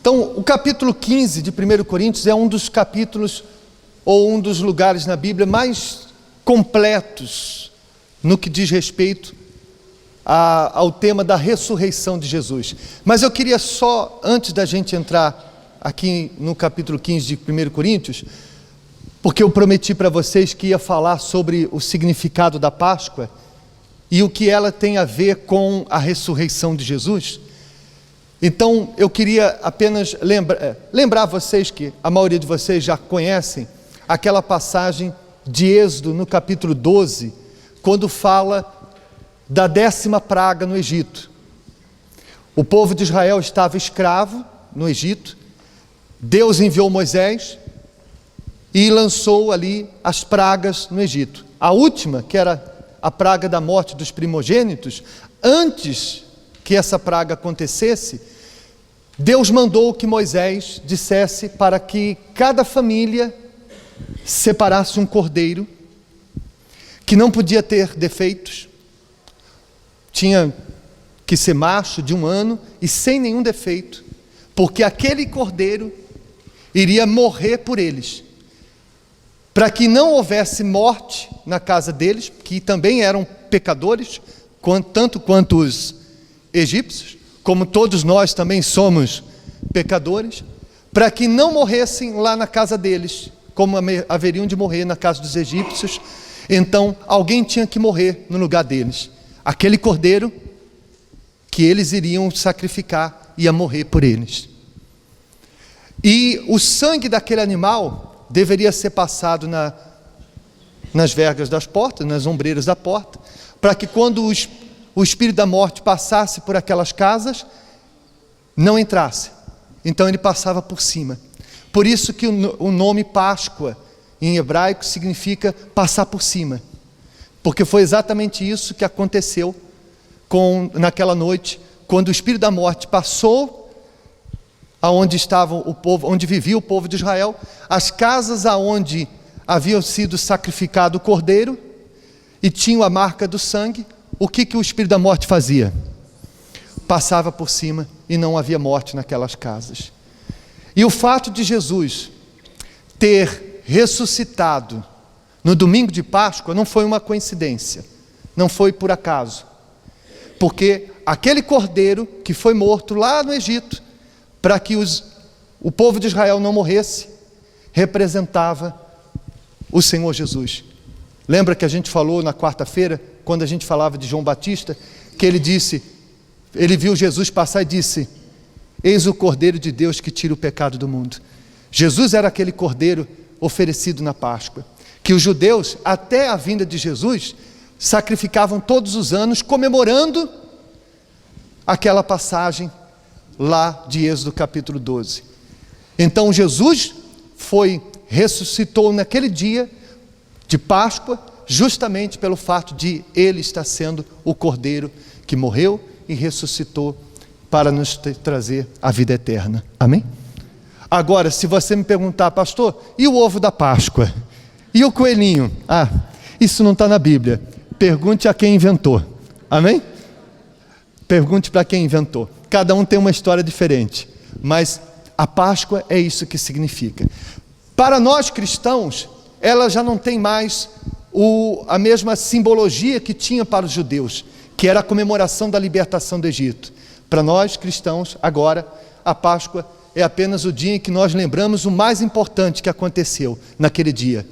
Então, o capítulo 15 de 1 Coríntios é um dos capítulos, ou um dos lugares na Bíblia mais completos no que diz respeito ao tema da ressurreição de Jesus. Mas eu queria só, antes da gente entrar aqui no capítulo 15 de 1 Coríntios, porque eu prometi para vocês que ia falar sobre o significado da Páscoa e o que ela tem a ver com a ressurreição de Jesus. Então, eu queria apenas lembrar vocês, que a maioria de vocês já conhecem, aquela passagem de Êxodo, no capítulo 12, quando fala da 10ª praga no Egito. O povo de Israel estava escravo no Egito, Deus enviou Moisés e lançou ali as pragas no Egito. A última, que era a praga da morte dos primogênitos, antes que essa praga acontecesse, Deus mandou que Moisés dissesse para que cada família separasse um cordeiro, que não podia ter defeitos, tinha que ser macho de 1 ano e sem nenhum defeito, porque aquele cordeiro iria morrer por eles, para que não houvesse morte na casa deles, que também eram pecadores, tanto quanto os egípcios, como todos nós também somos pecadores, para que não morressem lá na casa deles, como haveriam de morrer na casa dos egípcios. Então alguém tinha que morrer no lugar deles. Aquele cordeiro que eles iriam sacrificar ia morrer por eles. E o sangue daquele animal deveria ser passado nas vergas das portas, nas ombreiras da porta, para que quando o espírito da morte passasse por aquelas casas, não entrasse. Então ele passava por cima. Por isso que o nome Páscoa em hebraico significa passar por cima, porque foi exatamente isso que aconteceu naquela noite, quando o espírito da morte passou aonde estava o povo, onde vivia o povo de Israel, as casas aonde haviam sido sacrificado o cordeiro e tinham a marca do sangue. O que o espírito da morte fazia? Passava por cima e não havia morte naquelas casas. E o fato de Jesus ter ressuscitado no domingo de Páscoa não foi uma coincidência, não foi por acaso, porque aquele cordeiro que foi morto lá no Egito, para que o povo de Israel não morresse, representava o Senhor Jesus. Lembra que a gente falou na quarta-feira, quando a gente falava de João Batista, que ele viu Jesus passar e disse: eis o Cordeiro de Deus que tira o pecado do mundo. Jesus era aquele cordeiro oferecido na Páscoa, que os judeus, até a vinda de Jesus, sacrificavam todos os anos, comemorando aquela passagem lá de Êxodo capítulo 12. Então Jesus ressuscitou naquele dia de Páscoa, justamente pelo fato de ele estar sendo o cordeiro que morreu e ressuscitou para nos trazer a vida eterna. Amém? Agora, se você me perguntar: pastor, e o ovo da Páscoa? E o coelhinho? Isso não está na Bíblia. Pergunte a quem inventou. Amém? Pergunte para quem inventou. Cada um tem uma história diferente, mas a Páscoa é isso que significa. Para nós cristãos, ela já não tem mais a mesma simbologia que tinha para os judeus, que era a comemoração da libertação do Egito. Para nós cristãos, agora, a Páscoa é apenas o dia em que nós lembramos o mais importante que aconteceu naquele dia,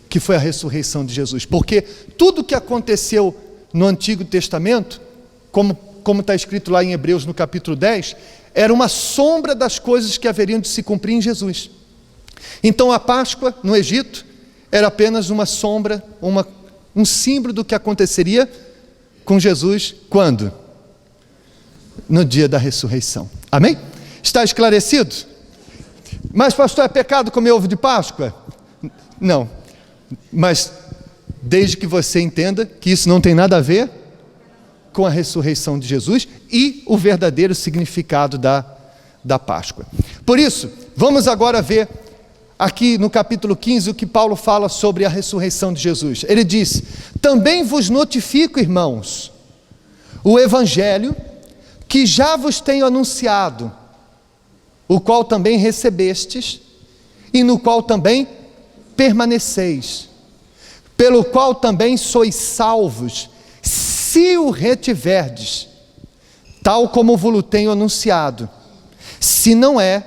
que foi a ressurreição de Jesus. Porque tudo que aconteceu no Antigo Testamento, como está escrito lá em Hebreus no capítulo 10, era uma sombra das coisas que haveriam de se cumprir em Jesus. Então a Páscoa no Egito era apenas uma sombra, um símbolo do que aconteceria com Jesus. Quando? No dia da ressurreição. Amém? Está esclarecido? Mas pastor, é pecado comer ovo de Páscoa? Não, mas desde que você entenda que isso não tem nada a ver com a ressurreição de Jesus e o verdadeiro significado da Páscoa. Por isso, vamos agora ver aqui no capítulo 15 o que Paulo fala sobre a ressurreição de Jesus. Ele diz: também vos notifico, irmãos, o evangelho que já vos tenho anunciado, o qual também recebestes, e no qual também permaneceis, pelo qual também sois salvos, se o retiverdes, tal como vos tenho anunciado, se não é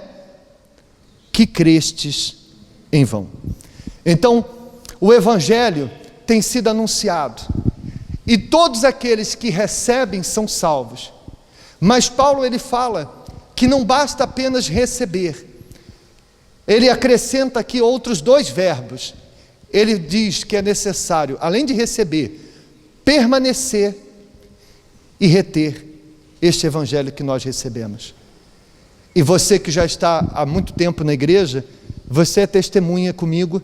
que crestes em vão. Então, o Evangelho tem sido anunciado, e todos aqueles que recebem são salvos. Mas Paulo, ele fala que não basta apenas receber. Ele acrescenta aqui outros 2 verbos. Ele diz que é necessário, além de receber, permanecer e reter este Evangelho que nós recebemos. E você que já está há muito tempo na igreja, você é testemunha comigo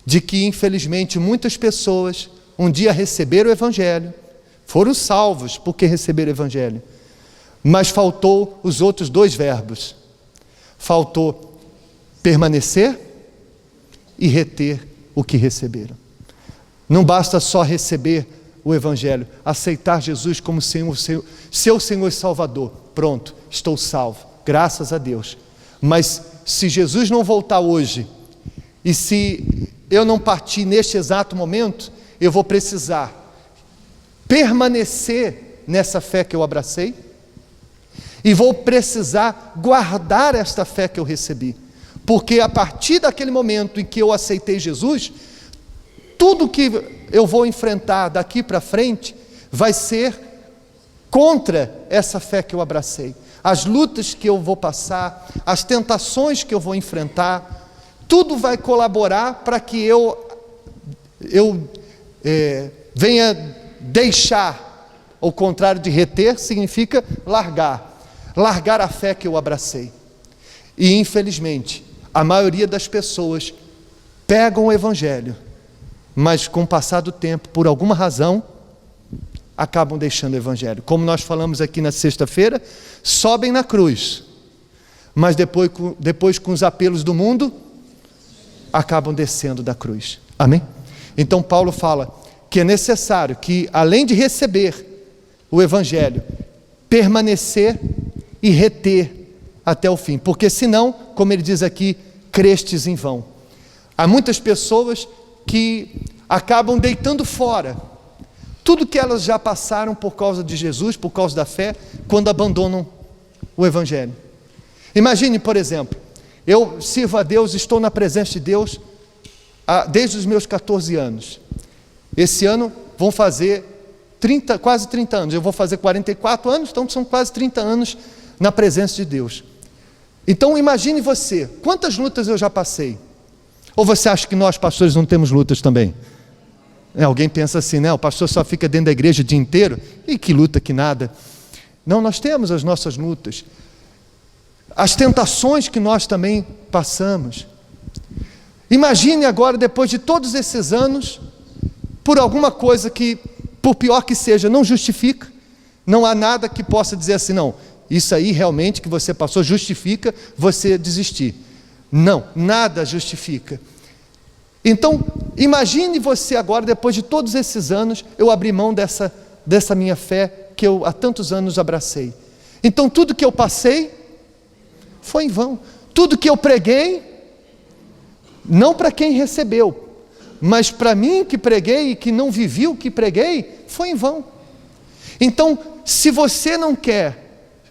de que, infelizmente, muitas pessoas um dia receberam o Evangelho, foram salvos porque receberam o Evangelho, mas faltou os outros 2 verbos. Faltou permanecer e reter o que receberam. Não basta só receber o Evangelho, aceitar Jesus como seu Senhor e Salvador. Pronto, estou salvo, graças a Deus. Mas se Jesus não voltar hoje, e se eu não partir neste exato momento, eu vou precisar permanecer nessa fé que eu abracei, e vou precisar guardar esta fé que eu recebi, porque a partir daquele momento em que eu aceitei Jesus, tudo que eu vou enfrentar daqui para frente vai ser contra essa fé que eu abracei. As lutas que eu vou passar, as tentações que eu vou enfrentar, tudo vai colaborar para que eu venha deixar. Ao contrário de reter, significa largar a fé que eu abracei. E infelizmente, a maioria das pessoas pegam o Evangelho, mas com o passar do tempo, por alguma razão, acabam deixando o Evangelho. Como nós falamos aqui na sexta-feira, sobem na cruz, mas depois com os apelos do mundo, acabam descendo da cruz. Amém? Então Paulo fala que é necessário que, além de receber o Evangelho, permanecer e reter até o fim, porque senão, como ele diz aqui, crestes em vão. Há muitas pessoas que acabam deitando fora tudo que elas já passaram por causa de Jesus, por causa da fé, quando abandonam o Evangelho. Imagine, por exemplo, eu sirvo a Deus, estou na presença de Deus desde os meus 14 anos. Esse ano vão fazer quase 30 anos, eu vou fazer 44 anos, então são quase 30 anos na presença de Deus. Então imagine você, quantas lutas eu já passei? Ou você acha que nós pastores não temos lutas também? Alguém pensa assim, né? O pastor só fica dentro da igreja o dia inteiro, e que luta, que nada. Não, nós temos as nossas lutas, as tentações que nós também passamos. Imagine agora, depois de todos esses anos, por alguma coisa que, por pior que seja, não justifica, não há nada que possa dizer assim, não, isso aí realmente que você passou justifica você desistir. Não, nada justifica. Então, imagine você agora, depois de todos esses anos, eu abri mão dessa minha fé que eu há tantos anos abracei. Então, tudo que eu passei foi em vão. Tudo que eu preguei, não para quem recebeu, mas para mim que preguei e que não vivi o que preguei, foi em vão. Então, se você não quer,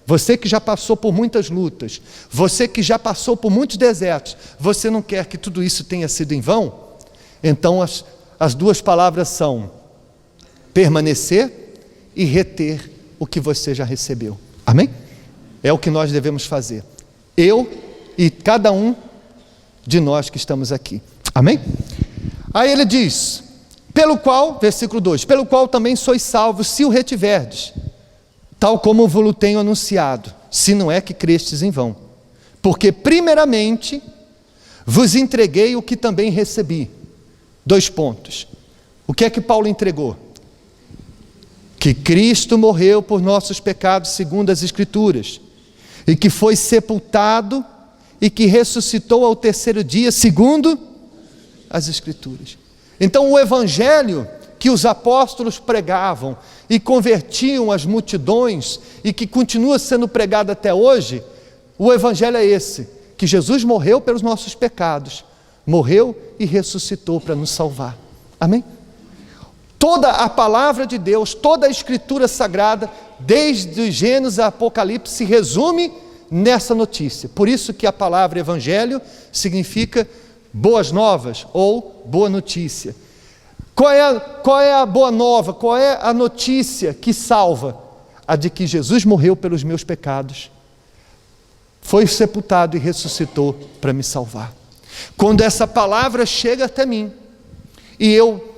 você que já passou por muitas lutas, você que já passou por muitos desertos, você não quer que tudo isso tenha sido em vão? Então as 2 palavras são permanecer e reter o que você já recebeu. Amém? É o que nós devemos fazer. Eu e cada um de nós que estamos aqui. Amém? Aí ele diz, pelo qual, versículo 2, pelo qual também sois salvos, se o retiverdes, tal como vos tenho anunciado, se não é que crestes em vão. Porque primeiramente vos entreguei o que também recebi. 2 pontos. O que é que Paulo entregou? Que Cristo morreu por nossos pecados segundo as Escrituras, e que foi sepultado e que ressuscitou ao 3º dia segundo as Escrituras. Então o Evangelho que os apóstolos pregavam e convertiam as multidões e que continua sendo pregado até hoje, o Evangelho é esse: que Jesus morreu pelos nossos pecados, morreu e ressuscitou para nos salvar. Amém? Toda a palavra de Deus, toda a Escritura Sagrada, desde o Gênesis ao Apocalipse, se resume nessa notícia. Por isso que a palavra evangelho significa boas novas ou boa notícia. Qual é a boa nova? Qual é a notícia que salva? A de que Jesus morreu pelos meus pecados, foi sepultado e ressuscitou para me salvar. Quando essa palavra chega até mim, e eu,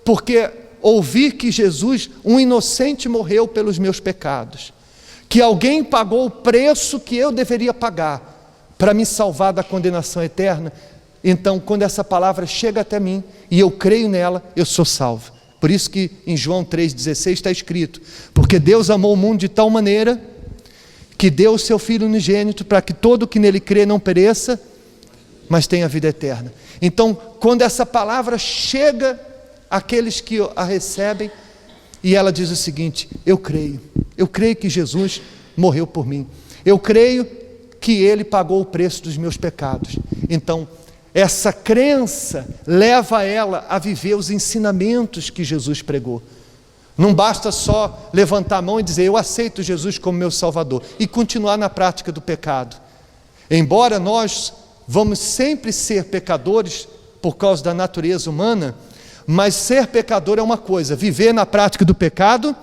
porque ouvi que Jesus, um inocente, morreu pelos meus pecados, que alguém pagou o preço que eu deveria pagar para me salvar da condenação eterna, então quando essa palavra chega até mim e eu creio nela, eu sou salvo. Por isso que em João 3,16 está escrito: porque Deus amou o mundo de tal maneira que deu o seu Filho unigênito para que todo que nele crê não pereça, mas tenha vida eterna. Então, quando essa palavra chega àqueles que a recebem, e ela diz o seguinte: eu creio que Jesus morreu por mim, eu creio que Ele pagou o preço dos meus pecados. Então, essa crença leva ela a viver os ensinamentos que Jesus pregou. Não basta só levantar a mão e dizer: eu aceito Jesus como meu Salvador, e continuar na prática do pecado. Embora nós vamos sempre ser pecadores por causa da natureza humana, mas ser pecador é uma coisa, viver na prática do pecado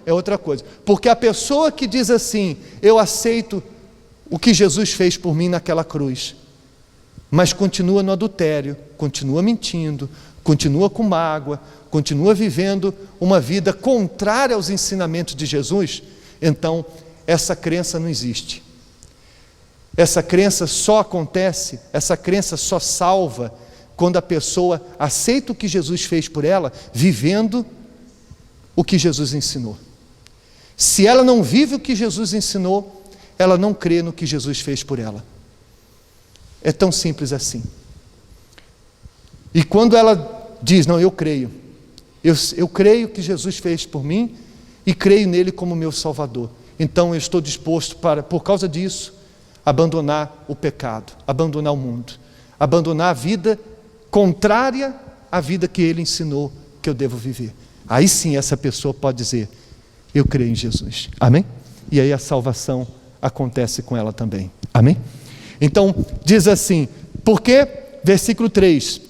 é outra coisa. Porque a pessoa que diz assim: eu aceito o que Jesus fez por mim naquela cruz, mas continua no adultério, continua mentindo, continua com mágoa, continua vivendo uma vida contrária aos ensinamentos de Jesus, então essa crença não existe. Essa crença só acontece, essa crença só salva quando a pessoa aceita o que Jesus fez por ela, vivendo o que Jesus ensinou. Se ela não vive o que Jesus ensinou, ela não crê no que Jesus fez por ela. É tão simples assim. E quando ela diz: não, eu creio creio que Jesus fez por mim e creio nele como meu Salvador, então eu estou disposto para, por causa disso, abandonar o pecado, abandonar o mundo, abandonar a vida contrária à vida que ele ensinou que eu devo viver. Aí sim essa pessoa pode dizer: eu creio em Jesus. Amém? E aí a salvação acontece com ela também. Amém? Então diz assim, porque, versículo 3,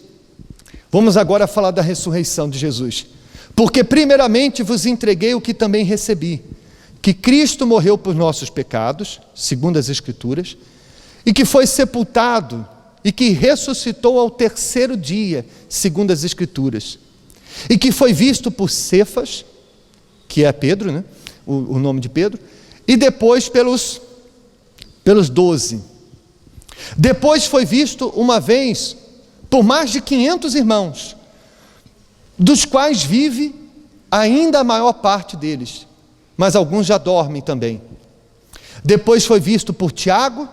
vamos agora falar da ressurreição de Jesus. Porque primeiramente vos entreguei o que também recebi, que Cristo morreu por nossos pecados, segundo as Escrituras, e que foi sepultado, e que ressuscitou ao terceiro dia, segundo as Escrituras, e que foi visto por Cefas, que é Pedro, né? o nome de Pedro, e depois pelos 12. Depois foi visto uma vez por mais de 500 irmãos, dos quais vive ainda a maior parte deles, mas alguns já dormem também. Depois foi visto por Tiago,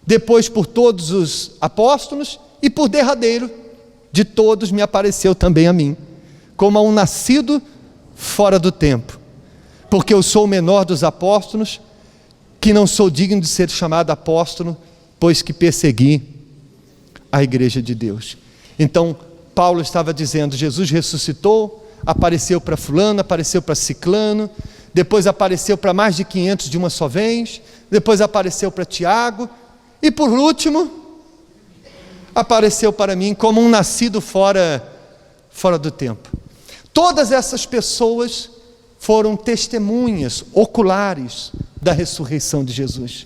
depois por todos os apóstolos, e por derradeiro de todos me apareceu também a mim, como a um nascido fora do tempo, porque eu sou o menor dos apóstolos, que não sou digno de ser chamado apóstolo, pois que persegui a igreja de Deus. Então Paulo estava dizendo: Jesus ressuscitou, apareceu para fulano, apareceu para ciclano, depois apareceu para mais de 500 de uma só vez, depois apareceu para Tiago, e por último apareceu para mim como um nascido fora do tempo. Todas essas pessoas foram testemunhas oculares da ressurreição de Jesus.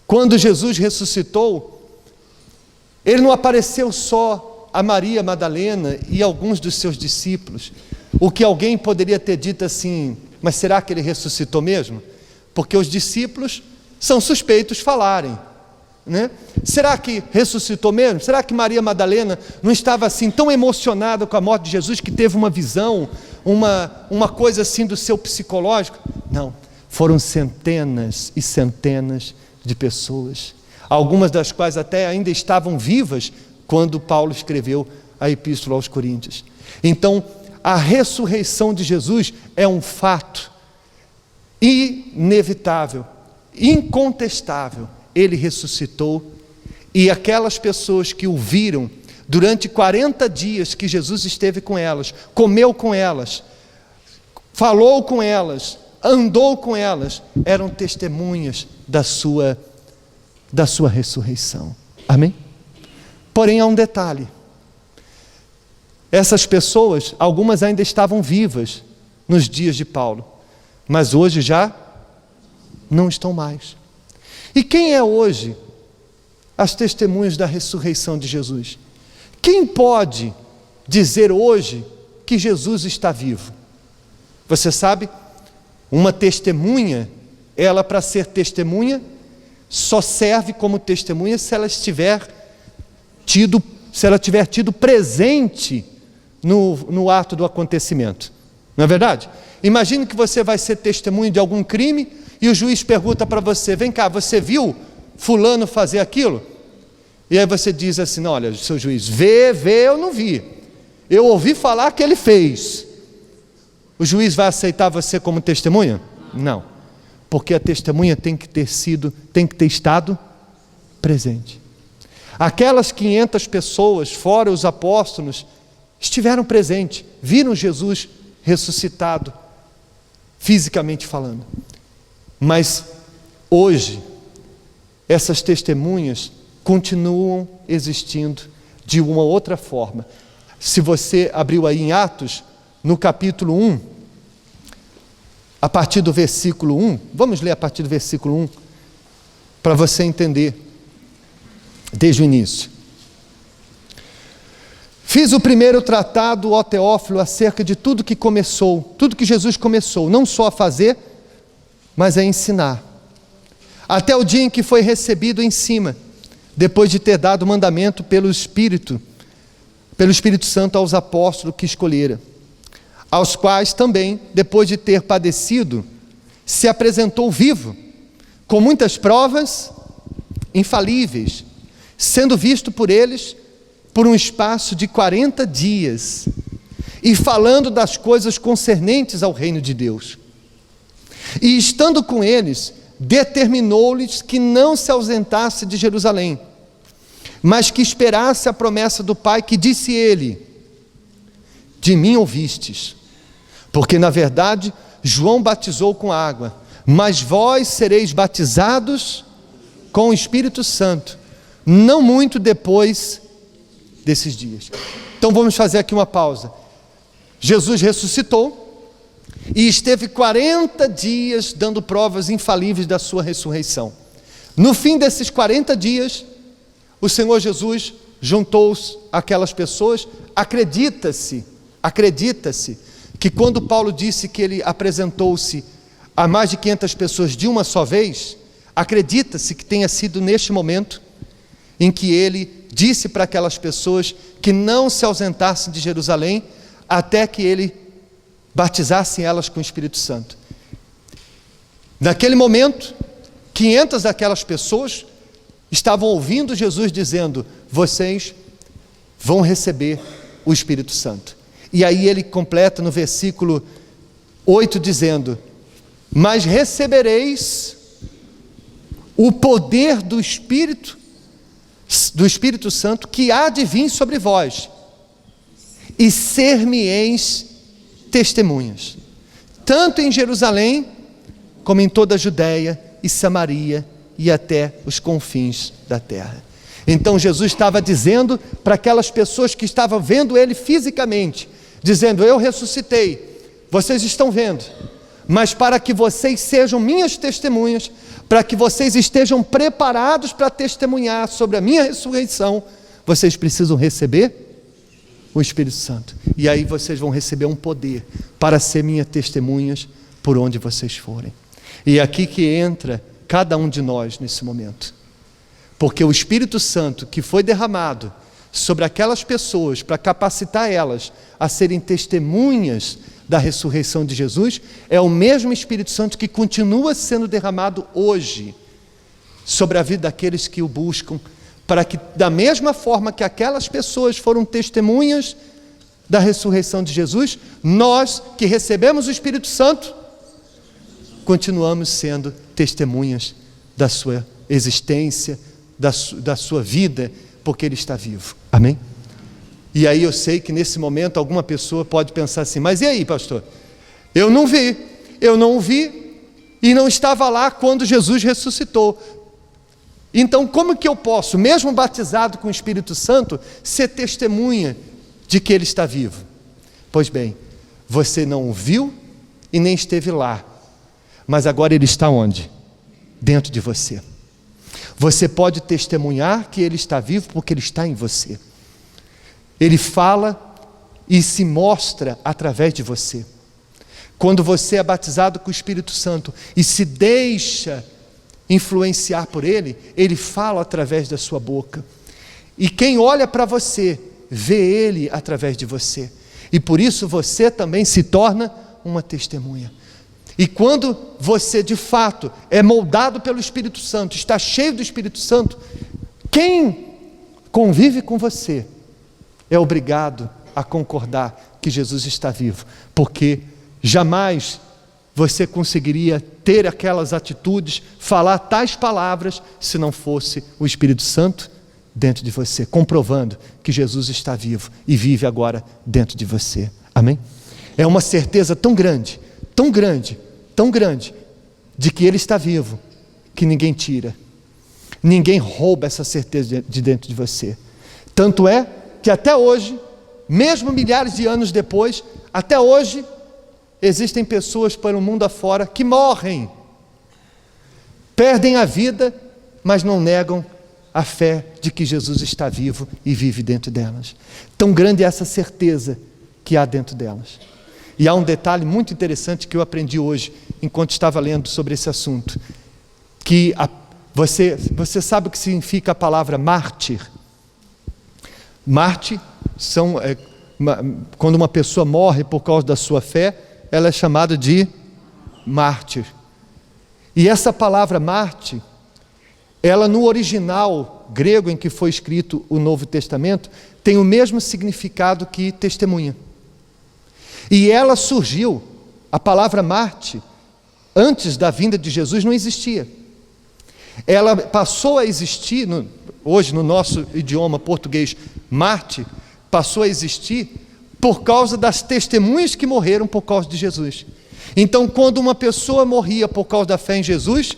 Quando Jesus ressuscitou, ele não apareceu só a Maria Madalena e alguns dos seus discípulos, o que alguém poderia ter dito assim: mas será que ele ressuscitou mesmo? Porque os discípulos são suspeitos falarem, né? Será que ressuscitou mesmo? Será que Maria Madalena não estava assim tão emocionada com a morte de Jesus que teve uma visão, uma coisa assim do seu psicológico? Não, foram centenas e centenas de pessoas, algumas das quais até ainda estavam vivas quando Paulo escreveu a Epístola aos Coríntios. Então a ressurreição de Jesus é um fato inevitável, incontestável. Ele ressuscitou E aquelas pessoas que o viram durante 40 dias que Jesus esteve com elas, comeu com elas, falou com elas, andou com elas, eram testemunhas da sua ressurreição. Amém? Porém, há um detalhe. Essas pessoas, algumas ainda estavam vivas nos dias de Paulo, mas hoje já não estão mais. E quem é hoje as testemunhas da ressurreição de Jesus? Quem pode dizer hoje que Jesus está vivo? Você sabe, uma testemunha, ela para ser testemunha, só serve como testemunha se ela tiver tido presente no ato do acontecimento. Não é verdade? Imagine que você vai ser testemunha de algum crime e o juiz pergunta para você: vem cá, você viu fulano fazer aquilo? E aí você diz assim: não, olha, seu juiz, eu não vi, eu ouvi falar que ele fez. O juiz vai aceitar você como testemunha? Não, porque a testemunha tem que ter estado presente. Aquelas 500 pessoas, fora os apóstolos, estiveram presentes, viram Jesus ressuscitado, fisicamente falando. Mas hoje, essas testemunhas continuam existindo de uma outra forma. Se você abriu aí em Atos, no capítulo 1, a partir do versículo 1, vamos ler a partir do versículo 1, para você entender desde o início. Fiz o primeiro tratado, ó Teófilo, acerca de tudo que Jesus começou, não só a fazer, mas a ensinar, até o dia em que foi recebido em cima, depois de ter dado mandamento pelo Espírito Santo aos apóstolos que escolhera, aos quais também, depois de ter padecido, se apresentou vivo, com muitas provas infalíveis, sendo visto por eles por um espaço de 40 dias, e falando das coisas concernentes ao reino de Deus. E estando com eles, determinou-lhes que não se ausentasse de Jerusalém, mas que esperasse a promessa do Pai, que disse ele: de mim ouvistes, porque na verdade João batizou com água, mas vós sereis batizados com o Espírito Santo, não muito depois desses dias. Então vamos fazer aqui uma pausa. Jesus ressuscitou e esteve 40 dias dando provas infalíveis da sua ressurreição. No fim desses 40 dias, o Senhor Jesus juntou aquelas pessoas. Acredita-se que quando Paulo disse que ele apresentou-se a mais de 500 pessoas de uma só vez, acredita-se que tenha sido neste momento em que ele disse para aquelas pessoas que não se ausentassem de Jerusalém até que ele batizasse elas com o Espírito Santo. Naquele momento, 500 daquelas pessoas estavam ouvindo Jesus dizendo: vocês vão receber o Espírito Santo. E aí ele completa no versículo 8 dizendo: mas recebereis o poder do Espírito Santo, que há de vir sobre vós, e ser-me-eis testemunhas, tanto em Jerusalém, como em toda a Judéia e Samaria, e até os confins da terra. Então Jesus estava dizendo para aquelas pessoas que estavam vendo ele fisicamente, dizendo: eu ressuscitei, vocês estão vendo, mas para que vocês sejam minhas testemunhas, para que vocês estejam preparados para testemunhar sobre a minha ressurreição, vocês precisam receber o Espírito Santo. E aí vocês vão receber um poder para ser minhas testemunhas por onde vocês forem. E é aqui que entra cada um de nós nesse momento. Porque o Espírito Santo que foi derramado sobre aquelas pessoas para capacitar elas a serem testemunhas da ressurreição de Jesus, é o mesmo Espírito Santo que continua sendo derramado hoje sobre a vida daqueles que o buscam, para que da mesma forma que aquelas pessoas foram testemunhas da ressurreição de Jesus, nós que recebemos o Espírito Santo, continuamos sendo testemunhas da sua existência, da sua vida, porque Ele está vivo. Amém? E aí eu sei que nesse momento alguma pessoa pode pensar assim, mas e aí, pastor? Eu não o vi e não estava lá quando Jesus ressuscitou. Então como que eu posso, mesmo batizado com o Espírito Santo, ser testemunha de que Ele está vivo? Pois bem, você não o viu e nem esteve lá, mas agora Ele está onde? Dentro de você. Você pode testemunhar que Ele está vivo porque Ele está em você. Ele fala e se mostra através de você. Quando você é batizado com o Espírito Santo e se deixa influenciar por Ele, Ele fala através da sua boca. E quem olha para você, vê Ele através de você. E por isso você também se torna uma testemunha. E quando você de fato é moldado pelo Espírito Santo, está cheio do Espírito Santo, quem convive com você é obrigado a concordar que Jesus está vivo, porque jamais você conseguiria ter aquelas atitudes, falar tais palavras, se não fosse o Espírito Santo dentro de você, comprovando que Jesus está vivo e vive agora dentro de você. Amém? É uma certeza tão grande, tão grande, tão grande, de que Ele está vivo, que ninguém tira, ninguém rouba essa certeza de dentro de você. Tanto é que até hoje, mesmo milhares de anos depois, até hoje, existem pessoas pelo mundo afora que morrem, perdem a vida, mas não negam a fé de que Jesus está vivo e vive dentro delas. Tão grande é essa certeza que há dentro delas. E há um detalhe muito interessante que eu aprendi hoje, enquanto estava lendo sobre esse assunto, que você sabe o que significa a palavra mártir? Mártir quando uma pessoa morre por causa da sua fé, ela é chamada de mártir. E essa palavra mártir, ela no original grego em que foi escrito o Novo Testamento, tem o mesmo significado que testemunha. E ela surgiu, a palavra mártir, antes da vinda de Jesus não existia. Ela passou a existir, hoje no nosso idioma português, mártir, passou a existir por causa das testemunhas que morreram por causa de Jesus. Então, quando uma pessoa morria por causa da fé em Jesus,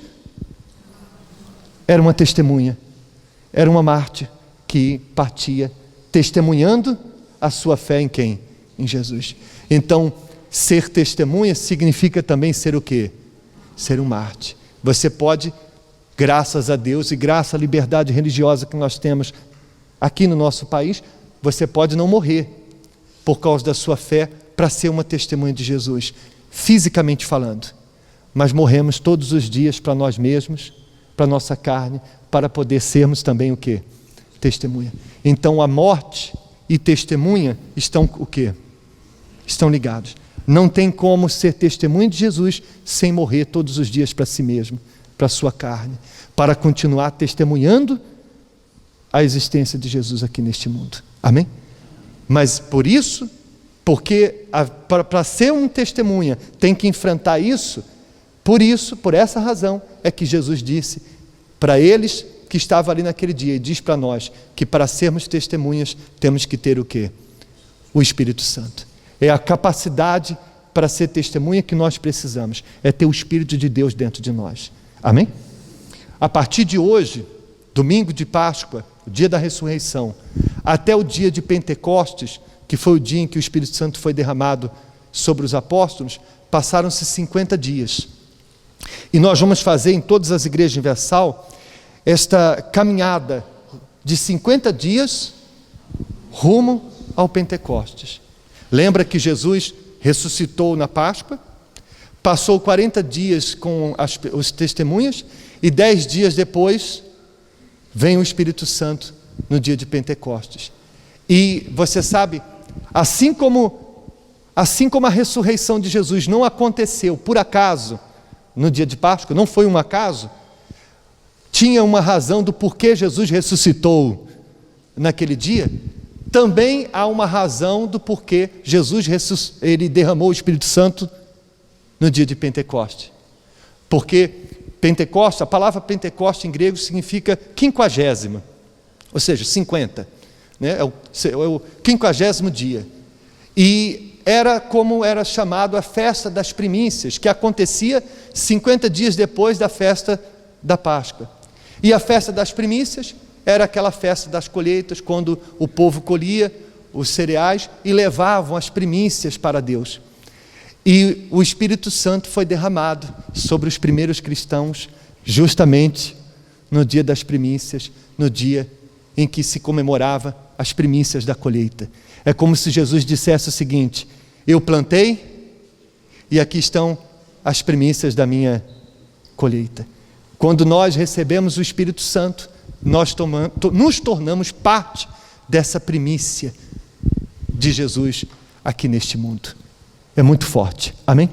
era uma testemunha, era uma mártir que partia testemunhando a sua fé em quem? Em Jesus. Então, ser testemunha significa também ser o quê? Ser um mártir. Você pode, graças a Deus e graças à liberdade religiosa que nós temos aqui no nosso país, você pode não morrer por causa da sua fé para ser uma testemunha de Jesus, fisicamente falando. Mas morremos todos os dias para nós mesmos, para a nossa carne, para poder sermos também o quê? Testemunha. Então a morte e testemunha estão o quê? Estão ligados. Não tem como ser testemunha de Jesus sem morrer todos os dias para si mesmo, para a sua carne, para continuar testemunhando a existência de Jesus aqui neste mundo. Amém? Mas por isso, porque para ser um testemunha tem que enfrentar isso, por essa razão é que Jesus disse para eles que estavam ali naquele dia, e diz para nós que para sermos testemunhas temos que ter o quê? O Espírito Santo. É a capacidade para ser testemunha que nós precisamos, é ter o Espírito de Deus dentro de nós. Amém? A partir de hoje, domingo de Páscoa, o dia da ressurreição, até o dia de Pentecostes, que foi o dia em que o Espírito Santo foi derramado sobre os apóstolos, passaram-se 50 dias. E nós vamos fazer em todas as igrejas universal esta caminhada de 50 dias rumo ao Pentecostes. Lembra que Jesus ressuscitou na Páscoa, passou 40 dias com os testemunhas e 10 dias depois vem o Espírito Santo no dia de Pentecostes. E você sabe, assim como a ressurreição de Jesus não aconteceu por acaso no dia de Páscoa, não foi um acaso, tinha uma razão do porquê Jesus ressuscitou naquele dia, também há uma razão do porquê Jesus ele derramou o Espírito Santo no dia de Pentecostes. Porque Pentecostes, a palavra Pentecoste em grego significa 50ª, ou seja, 50, né? É o 50º dia. E era como era chamado a festa das primícias, que acontecia 50 dias depois da festa da Páscoa. E a festa das primícias era aquela festa das colheitas, quando o povo colhia os cereais e levavam as primícias para Deus. E o Espírito Santo foi derramado sobre os primeiros cristãos, justamente no dia das primícias, no dia em que se comemorava as primícias da colheita. É como se Jesus dissesse o seguinte: eu plantei e aqui estão as primícias da minha colheita. Quando nós recebemos o Espírito Santo, nós nos tornamos parte dessa primícia de Jesus aqui neste mundo. É muito forte, amém?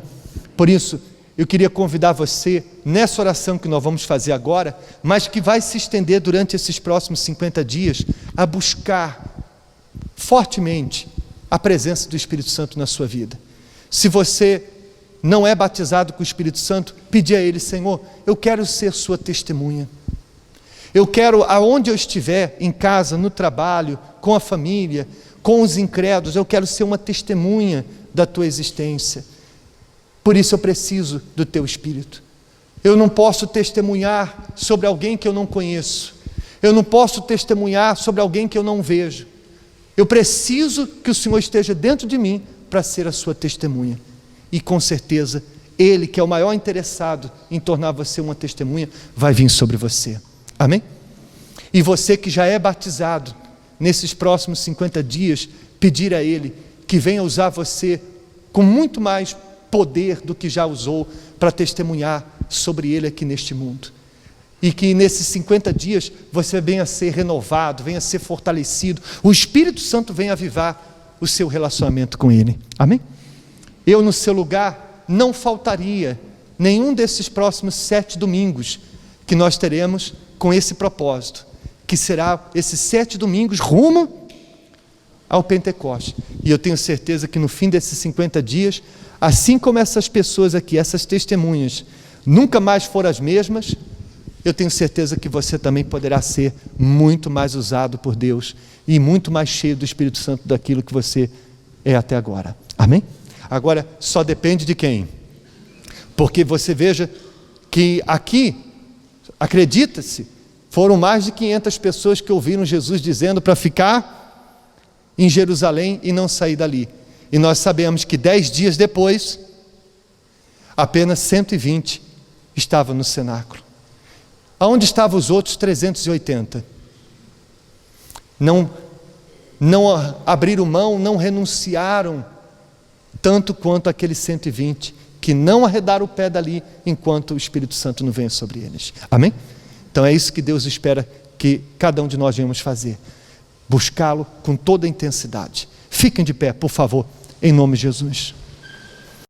Por isso, eu queria convidar você, nessa oração que nós vamos fazer agora, mas que vai se estender durante esses próximos 50 dias, a buscar fortemente a presença do Espírito Santo na sua vida. Se você não é batizado com o Espírito Santo, pedir a Ele: Senhor, eu quero ser sua testemunha. Eu quero, aonde eu estiver, em casa, no trabalho, com a família, com os incrédulos, eu quero ser uma testemunha da tua existência. Por isso eu preciso do teu Espírito. Eu não posso testemunhar sobre alguém que eu não conheço. Eu não posso testemunhar sobre alguém que eu não vejo. Eu preciso que o Senhor esteja dentro de mim para ser a sua testemunha. E com certeza, Ele, que é o maior interessado em tornar você uma testemunha, vai vir sobre você. Amém? E você que já é batizado, nesses próximos 50 dias, pedir a Ele que venha usar você com muito mais poder do que já usou para testemunhar sobre Ele aqui neste mundo. E que nesses 50 dias você venha a ser renovado, venha a ser fortalecido, o Espírito Santo venha avivar o seu relacionamento com Ele. Amém? Eu, no seu lugar, não faltaria nenhum desses próximos 7 domingos que nós teremos com esse propósito, que será esses 7 domingos rumo ao Pentecoste. E eu tenho certeza que no fim desses 50 dias, assim como essas pessoas aqui, essas testemunhas, nunca mais foram as mesmas, eu tenho certeza que você também poderá ser muito mais usado por Deus e muito mais cheio do Espírito Santo daquilo que você é até agora. Amém? Agora, só depende de quem? Porque você veja que aqui, acredita-se, foram mais de 500 pessoas que ouviram Jesus dizendo para ficar em Jerusalém e não sair dali. E nós sabemos que 10 dias depois, apenas 120 estavam no cenáculo. Aonde estavam os outros 380? Não abriram mão, não renunciaram, tanto quanto aqueles 120, que não arredaram o pé dali, enquanto o Espírito Santo não vem sobre eles. Amém? Então é isso que Deus espera que cada um de nós venhamos fazer. Buscá-lo com toda a intensidade. Fiquem de pé, por favor, em nome de Jesus.